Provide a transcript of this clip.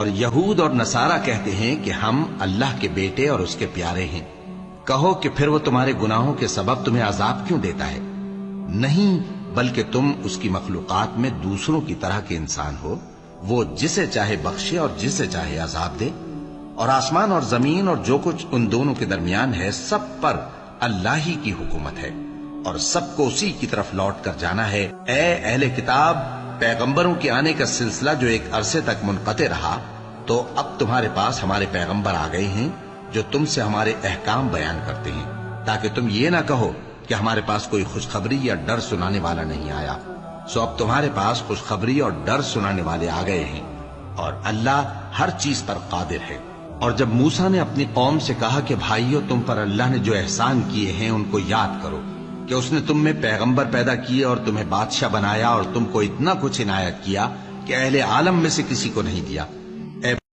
اور یہود اور نصارہ کہتے ہیں کہ ہم اللہ کے بیٹے اور اس کے پیارے ہیں۔ کہو کہ پھر وہ تمہارے گناہوں کے سبب تمہیں عذاب کیوں دیتا ہے؟ نہیں، بلکہ تم اس کی مخلوقات میں دوسروں کی طرح کے انسان ہو۔ وہ جسے چاہے بخشے اور جسے چاہے عذاب دے، اور آسمان اور زمین اور جو کچھ ان دونوں کے درمیان ہے سب پر اللہ ہی کی حکومت ہے، اور سب کو اسی کی طرف لوٹ کر جانا ہے۔ اے اہل کتاب، پیغمبروں کے آنے کا سلسلہ جو ایک عرصے تک منقطع رہا، تو اب تمہارے پاس ہمارے پیغمبر آ گئے ہیں جو تم سے ہمارے احکام بیان کرتے ہیں، تاکہ تم یہ نہ کہو کہ ہمارے پاس کوئی خوشخبری یا ڈر سنانے والا نہیں آیا۔ سو اب تمہارے پاس خوشخبری اور ڈر سنانے والے آ گئے ہیں، اور اللہ ہر چیز پر قادر ہے۔ اور جب موسیٰ نے اپنی قوم سے کہا کہ بھائیو، تم پر اللہ نے جو احسان کیے ہیں ان کو یاد کرو، کہ اس نے تم میں پیغمبر پیدا کیے اور تمہیں بادشاہ بنایا اور تم کو اتنا کچھ عنایت کیا کہ اہل عالم میں سے کسی کو نہیں دیا۔